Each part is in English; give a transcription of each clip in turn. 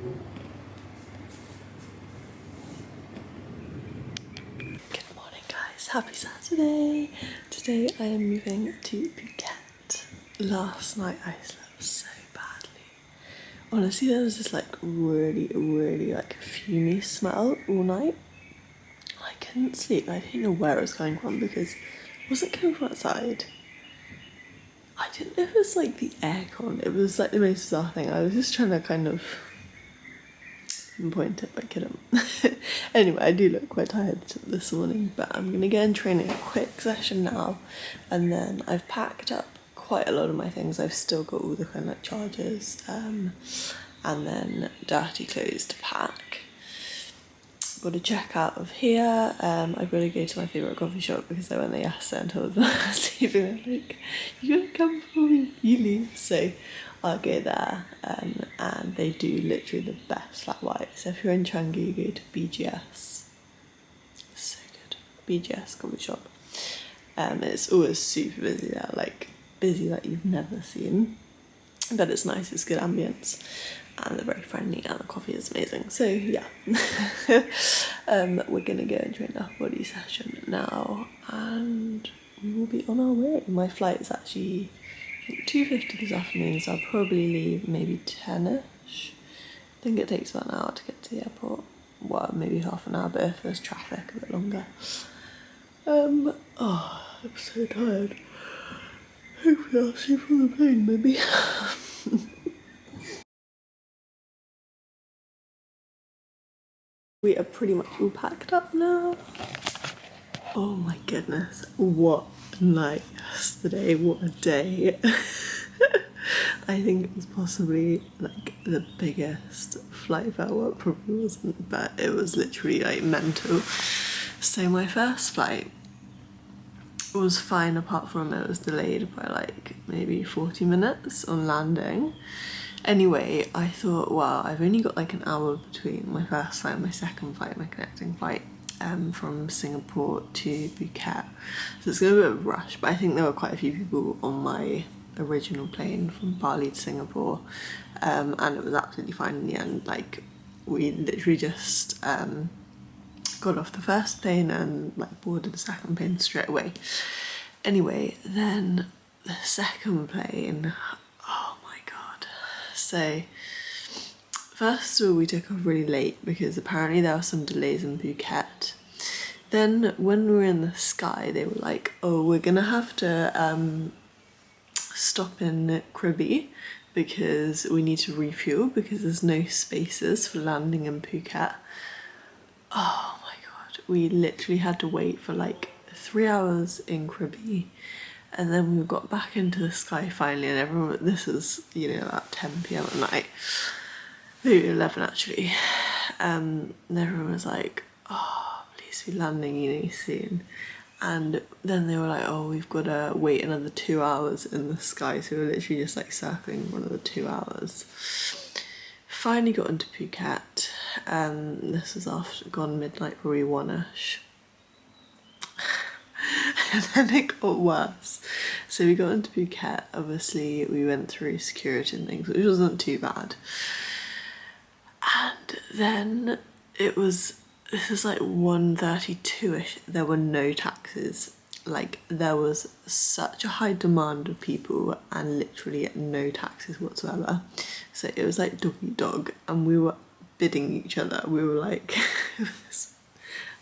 Good morning guys, happy Saturday. Today I am moving to Phuket. Last night I slept so badly. Honestly, there was this like really like fumey smell all night. I couldn't sleep. I didn't know where it was coming from because it wasn't coming from outside. I didn't know if it was like the aircon. It was like the most bizarre thing. I was just trying to kind of point it, but I couldn't. Anyway, I do look quite tired this morning, but I'm gonna go and train in a quick session now, and then I've packed up quite a lot of my things. I've still got all the kind of like chargers, and then dirty clothes to pack. Got to check out of here. I've got to go to my favourite coffee shop because I went there yesterday and told them I was leaving. They're like, "You gotta come before you leave." So I'll go there, and they do literally the best flat white. So if you're in Changi, you go to BGS. So good. BGS coffee shop. It's always super busy there, like busy that you've never seen. But it's nice, it's good ambience, and they're very friendly, and the coffee is amazing. So yeah, we're gonna go and train our body session now, and we will be on our way. My flight is actually 2:50 this afternoon, so I'll probably leave maybe 10ish. I think it takes about an hour to get to the airport. Well, maybe half an hour, but if there's traffic, a bit longer. Oh, I'm so tired. Hopefully I'll sleep on the plane, maybe. We are pretty much all packed up now. Oh my goodness, what a night yesterday, what a day. I think it was possibly like the biggest flight fail. Well, it probably wasn't, but it was literally like mental. So my first flight was fine, apart from it was delayed by like maybe 40 minutes on landing. Anyway, I thought, well, I've only got like an hour between my first flight and my second flight, my connecting flight, from Singapore to Phuket. So it's going to be a bit of a rush, but I think there were quite a few people on my original plane from Bali to Singapore, and it was absolutely fine in the end. Like, we literally just got off the first plane and like boarded the second plane straight away. Anyway, then the second plane, oh my god. So first of all, we took off really late because apparently there were some delays in Phuket. Then when we were in the sky, they were like, oh, we're gonna have to stop in Krabi because we need to refuel because there's no spaces for landing in Phuket. Oh my god, we literally had to wait for like 3 hours in Krabi, and then we got back into the sky finally, and everyone, this was, you know, about 10 p.m. at night, maybe 11 actually, and everyone was like, oh, please be landing, you know, soon. And then they were like, oh, we've got to wait another 2 hours in the sky, so we were literally just like circling for another 2 hours. Finally got into Phuket, this was after gone midnight, probably 1ish. And then it got worse. So we got into Phuket, obviously we went through security and things, which wasn't too bad. And then it was, this is like 1:32ish, there were no taxis. Like, there was such a high demand of people and literally no taxis whatsoever. So it was like dog eat dog, and we were bidding each other. We were like, it was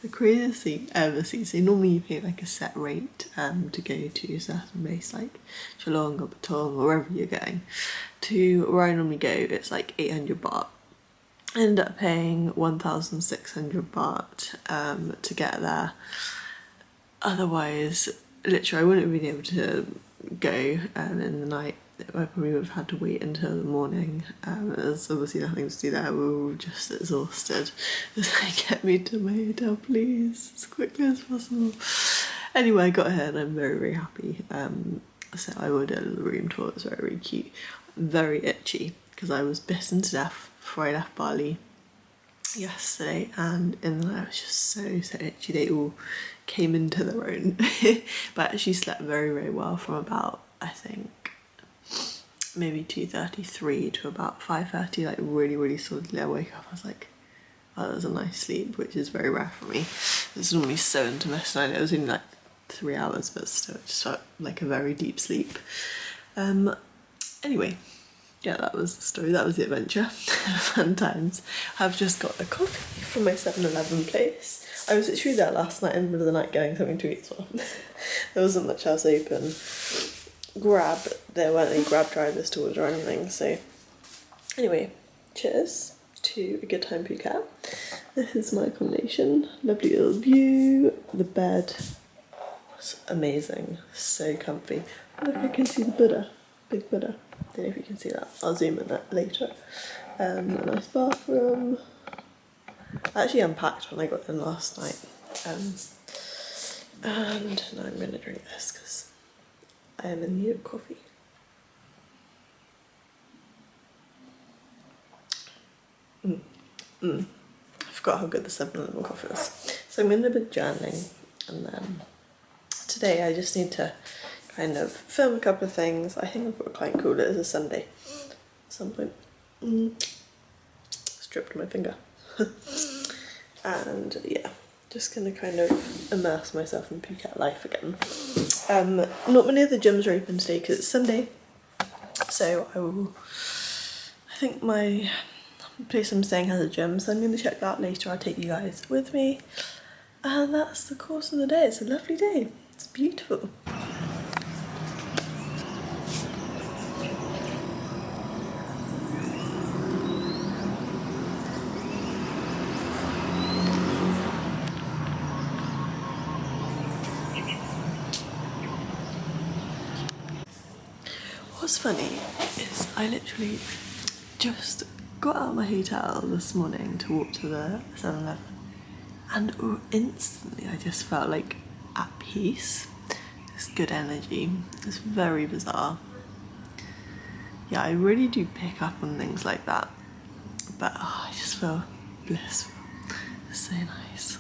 the craziest thing ever seen. So normally you pay like a set rate to go to a certain place like Geelong or Patong or wherever you're going. To where I normally go, it's like 800 baht. I ended up paying 1,600 baht to get there. Otherwise, literally, I wouldn't have been able to go in the night. I probably would have had to wait until the morning. There's obviously nothing to do there. We were all just exhausted. Just like, get me to my hotel, please, as quickly as possible. Anyway, I got here and I'm very happy. So I ordered a little room tour. It was very cute. Very itchy because I was bitten to death before I left Bali yesterday, and in the night I was just so itchy. They all came into their own. But I actually slept very well from about, I think, maybe 2:33 to about 5:30, like really solidly. I woke up, I was like, oh, that was a nice sleep, which is very rare for me. It's normally so intermittent. I know it was only like 3 hours, but still it just felt like a very deep sleep. Anyway, yeah, that was the story, that was the adventure. Fun times. I've just got a coffee from my 7-Eleven place. I was literally there last night in the middle of the night getting something to eat as well. There wasn't much else open. There weren't any Grab drivers to order or anything, so anyway, cheers to a good time Phuket. This is my accommodation. Lovely little view. The bed was amazing, so comfy. Look, I can see the Buddha, big Buddha. Don't know if you can see that. I'll zoom in that later. A nice bathroom. I actually unpacked when I got in last night. And now I'm going to drink this because I am in need of coffee. I forgot how good the 7-Eleven coffee was. So I'm going to be journaling, and then today I just need to kind of film a couple of things. I think I've got a client call. It is a Sunday at some point. Stripped my finger. And yeah, just gonna kind of immerse myself in Phuket life again. Not many of the gyms are open today because it's Sunday, so I think my place I'm staying has a gym, so I'm going to check that later. I'll take you guys with me, and that's the course of the day. It's a lovely day, it's beautiful. What's funny is I literally just got out of my hotel this morning to walk to the 7-Eleven, and instantly I just felt like at peace. This good energy. It's very bizarre. Yeah, I really do pick up on things like that, but I just feel blissful. It's so nice.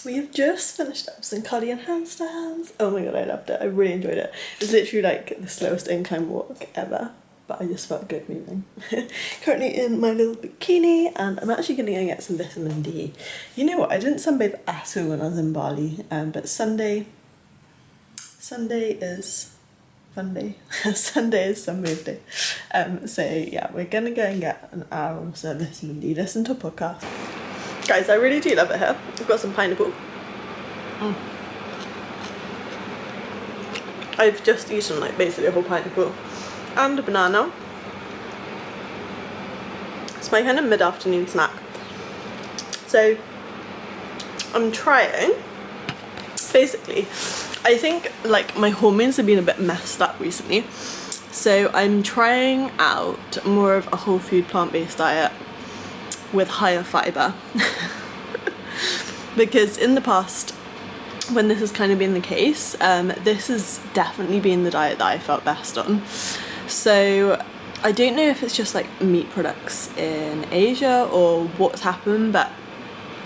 We have just finished up some cardio and handstands. Oh my god, I loved it. I really enjoyed it. It was literally like the slowest incline walk ever, but I just felt good moving. Currently in my little bikini, and I'm actually going to go get some vitamin D. You know what, I didn't sunbathe at all when I was in Bali, but Sunday is fun day. Sunday is sunbathe day. So yeah, we're going to go and get an hour or so of vitamin D. Listen to a podcast. Guys, I really do love it here. I've got some pineapple. I've just eaten like basically a whole pineapple and a banana. It's my kind of mid-afternoon snack. So I'm trying, basically, I think like my hormones have been a bit messed up recently. So I'm trying out more of a whole food plant-based diet with higher fibre. Because in the past, when this has kind of been the case, this has definitely been the diet that I felt best on. So I don't know if it's just like meat products in Asia or what's happened, but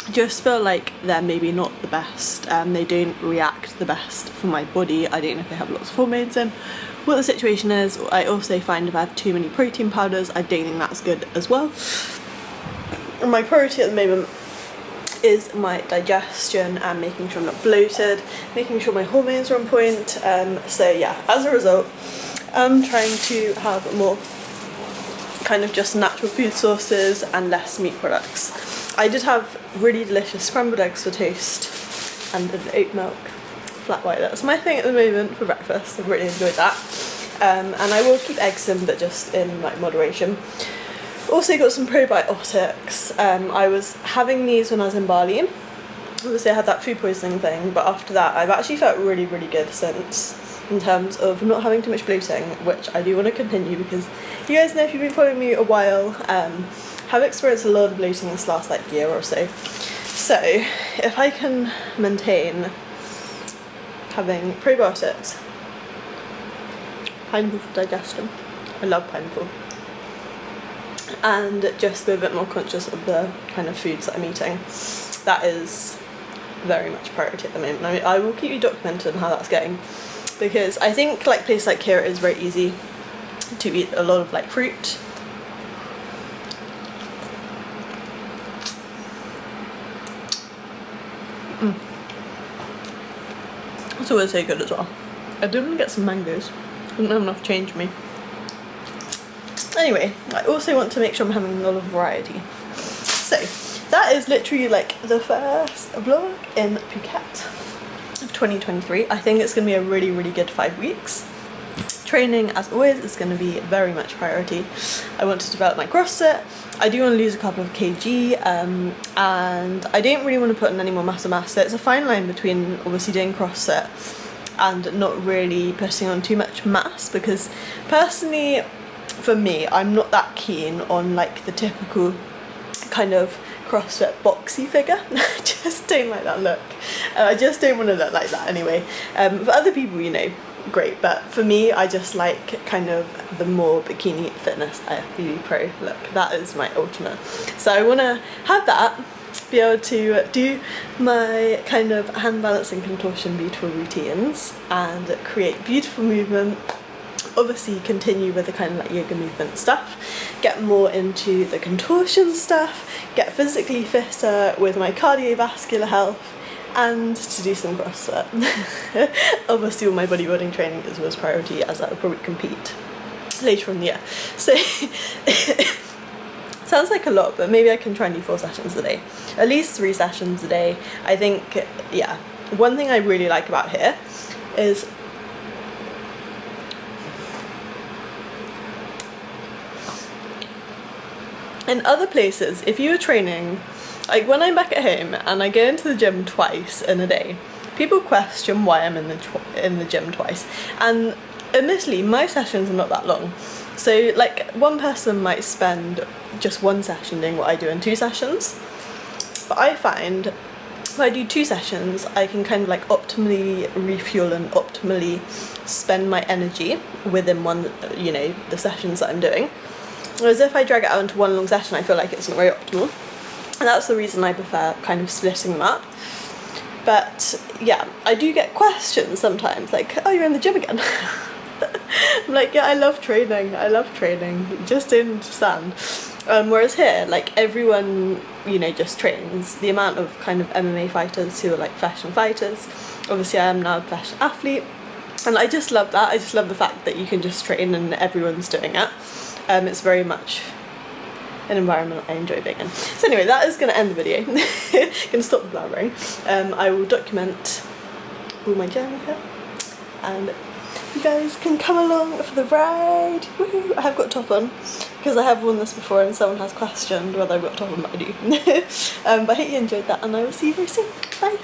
I just feel like they're maybe not the best. They don't react the best for my body. I don't know if they have lots of hormones in, what the situation is. I also find if I have too many protein powders, I don't think that's good as well. And my priority at the moment is my digestion and making sure I'm not bloated, making sure my hormones are on point. So yeah, as a result, I'm trying to have more kind of just natural food sources and less meat products. I did have really delicious scrambled eggs for toast and an oat milk flat white. That's my thing at the moment for breakfast. I've really enjoyed that. And I will keep eggs in, but just in like moderation. Also got some probiotics. I was having these when I was in Bali. Obviously I had that food poisoning thing, but after that I've actually felt really good since, in terms of not having too much bloating, which I do want to continue because you guys know, if you've been following me a while, have experienced a lot of bloating this last like year or so. So if I can maintain having probiotics, pineapple for digestion, I love pineapple, and just be a bit more conscious of the kind of foods that I'm eating, that is very much priority at the moment. I mean, I will keep you documented on how that's going, because I think like places like here it is very easy to eat a lot of like fruit. It's always so good as well. I did want to get some mangoes. Didn't have enough change for me. Anyway, I also want to make sure I'm having a lot of variety. So that is literally like the first vlog in Phuket of 2023. I think it's going to be a really good 5 weeks. Training, as always, is going to be very much priority. I want to develop my CrossFit. I do want to lose a couple of kg, and I don't really want to put in any more muscle mass. So it's a fine line between obviously doing CrossFit and not really putting on too much mass, because personally, for me, I'm not that keen on like the typical kind of CrossFit boxy figure. I just don't like that look. I just don't want to look like that anyway. For other people, you know, great, but for me, I just like kind of the more bikini fitness IFBB Pro look. That is my ultimate. So I want to have that, be able to do my kind of hand balancing contortion beautiful routines and create beautiful movement. Obviously continue with the kind of like yoga movement stuff, get more into the contortion stuff, get physically fitter with my cardiovascular health, and to do some CrossFit. Obviously all my bodybuilding training is was priority, as I will probably compete later in the year. So sounds like a lot, but maybe I can try and do 4 sessions a day, at least 3 sessions a day. I think, yeah, one thing I really like about here is in other places, if you were training, like when I'm back at home and I go into the gym twice in a day, people question why I'm in the gym twice. And admittedly, my sessions are not that long. So like one person might spend just 1 session doing what I do in 2 sessions. But I find if I do 2 sessions, I can kind of like optimally refuel and optimally spend my energy within one, you know, the sessions that I'm doing. Whereas if I drag it out into 1 long session, I feel like it's not very optimal. And that's the reason I prefer kind of splitting them up. But yeah, I do get questions sometimes, like, oh, you're in the gym again. I'm like, yeah, I love training, you just don't understand. Whereas here, like everyone, you know, just trains. The amount of kind of MMA fighters who are like professional fighters, obviously I am now a professional athlete, and I just love that. I just love the fact that you can just train and everyone's doing it. It's very much an environment I enjoy being in. So anyway, that is going to end the video. Gonna stop the blabbering. I will document all my journey here, and you guys can come along for the ride. Woohoo! I have got top on because I have worn this before and someone has questioned whether I've got top on, but I do. But I hope you enjoyed that, and I will see you very soon. Bye!